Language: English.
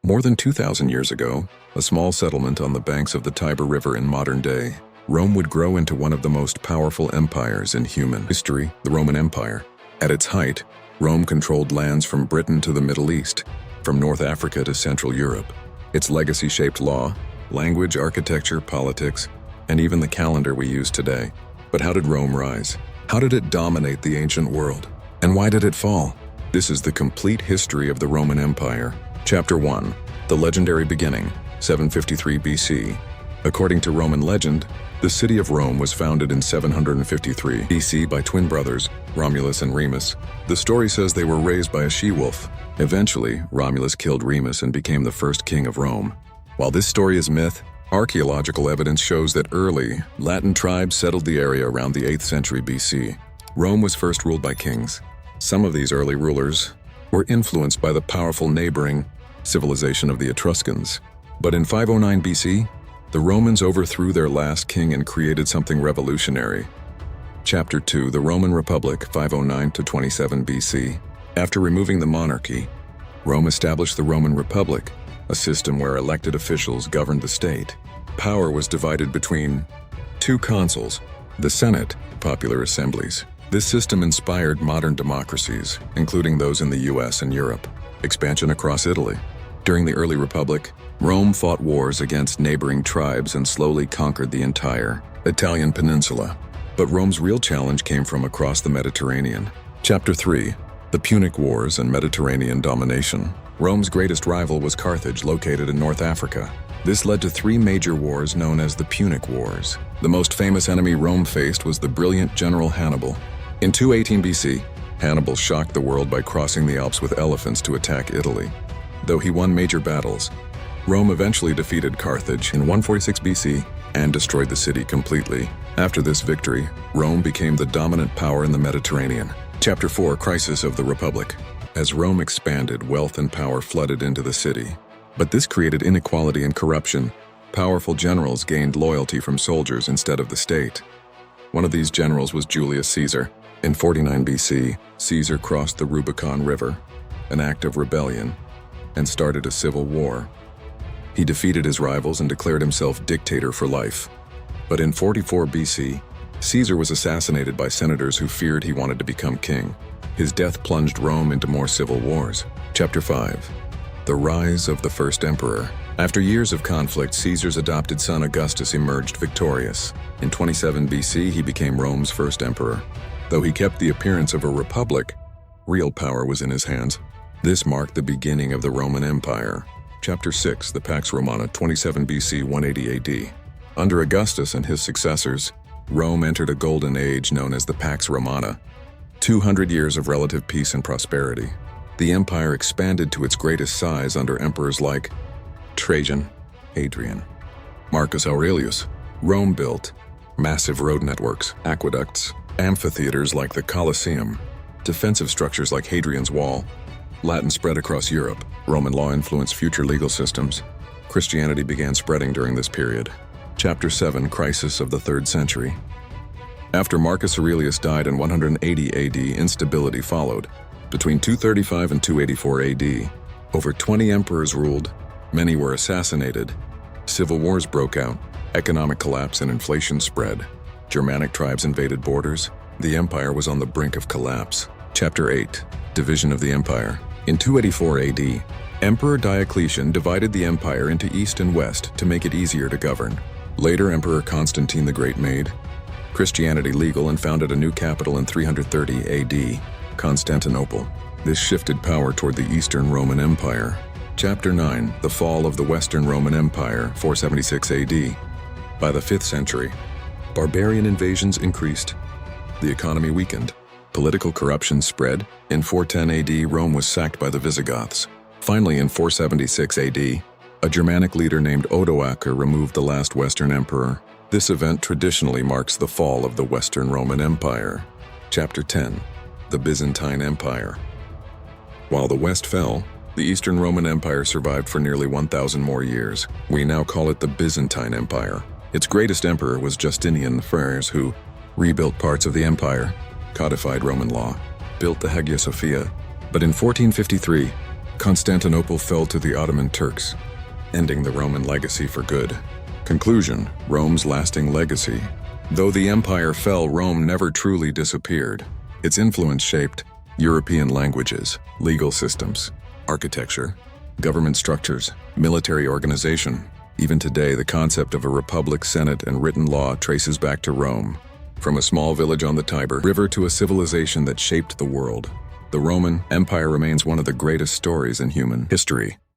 More than 2,000 years ago, a small settlement on the banks of the Tiber River in modern day, Rome would grow into one of the most powerful empires in human history, the Roman Empire. At its height, Rome controlled lands from Britain to the Middle East, from North Africa to Central Europe. Its legacy shaped law, language, architecture, politics, and even the calendar we use today. But how did Rome rise? How did it dominate the ancient world? And why did it fall? This is the complete history of the Roman Empire. Chapter 1. The Legendary Beginning, 753 BC. According to Roman legend, the city of Rome was founded in 753 BC by twin brothers, Romulus and Remus. The story says they were raised by a she-wolf. Eventually, Romulus killed Remus and became the first king of Rome. While this story is myth, archaeological evidence shows that early Latin tribes settled the area around the 8th century BC. Rome was first ruled by kings. Some of these early rulers were influenced by the powerful neighboring civilization of the Etruscans. But in 509 BC, the Romans overthrew their last king and created something revolutionary. Chapter 2. The Roman Republic, 509 to 27 BC. After removing the monarchy, Rome established the Roman Republic, a system where elected officials governed the state. Power was divided between two consuls, the Senate, popular assemblies. This system inspired modern democracies, including those in the US and Europe. Expansion across Italy. During the early Republic, Rome fought wars against neighboring tribes and slowly conquered the entire Italian peninsula. But Rome's real challenge came from across the Mediterranean. Chapter 3. The Punic Wars and Mediterranean Domination. Rome's greatest rival was Carthage, located in North Africa. This led to three major wars known as the Punic Wars. The most famous enemy Rome faced was the brilliant general Hannibal. In 218 BC, Hannibal shocked the world by crossing the Alps with elephants to attack Italy. Though he won major battles, Rome eventually defeated Carthage in 146 BC and destroyed the city completely. After this victory, Rome became the dominant power in the Mediterranean. Chapter 4. Crisis of the Republic. As Rome expanded, wealth and power flooded into the city. But this created inequality and corruption. Powerful generals gained loyalty from soldiers instead of the state. One of these generals was Julius Caesar. In 49 BC, Caesar crossed the Rubicon River, an act of rebellion, and started a civil war. He defeated his rivals and declared himself dictator for life. But in 44 BC, Caesar was assassinated by senators who feared he wanted to become king. His death plunged Rome into more civil wars. Chapter 5. The Rise of the First Emperor. After years of conflict, Caesar's adopted son Augustus emerged victorious. In 27 BC, he became Rome's first emperor. Though he kept the appearance of a republic, real power was in his hands. This marked the beginning of the Roman Empire. Chapter 6. The Pax Romana, 27 BC, 180 AD. Under Augustus and his successors, Rome entered a golden age known as the Pax Romana. 200 years of relative peace and prosperity. The empire expanded to its greatest size under emperors like Trajan, Hadrian, Marcus Aurelius. Rome built massive road networks, aqueducts, amphitheaters like the Colosseum, defensive structures like Hadrian's Wall. Latin spread across Europe. Roman law influenced future legal systems. Christianity began spreading during this period. Chapter 7. Crisis of the 3rd century. After Marcus Aurelius died in 180 AD, instability followed. Between 235 and 284 AD, over 20 emperors ruled. Many were assassinated. Civil wars broke out. Economic collapse and inflation spread. Germanic tribes invaded borders. The empire was on the brink of collapse. Chapter 8. Division of the Empire. In 284 AD, Emperor Diocletian divided the empire into east and west to make it easier to govern. Later, Emperor Constantine the Great made Christianity legal and founded a new capital in 330 AD, Constantinople. This shifted power toward the Eastern Roman Empire. Chapter 9. The Fall of the Western Roman Empire, 476 AD. By the 5th century, barbarian invasions increased. The economy weakened. Political corruption spread. In 410 AD, Rome was sacked by the Visigoths. Finally, in 476 AD, a Germanic leader named Odoacer removed the last Western emperor. This event traditionally marks the fall of the Western Roman Empire. Chapter 10. The Byzantine Empire. While the West fell, the Eastern Roman Empire survived for nearly 1,000 more years. We now call it the Byzantine Empire. Its greatest emperor was Justinian the First, who rebuilt parts of the empire, codified Roman law, built the Hagia Sophia. But in 1453, Constantinople fell to the Ottoman Turks, ending the Roman legacy for good. Conclusion: Rome's lasting legacy. Though the empire fell, Rome never truly disappeared. Its influence shaped European languages, legal systems, architecture, government structures, military organization. Even today, the concept of a republic, senate, and written law traces back to Rome. From a small village on the Tiber River to a civilization that shaped the world, the Roman Empire remains one of the greatest stories in human history.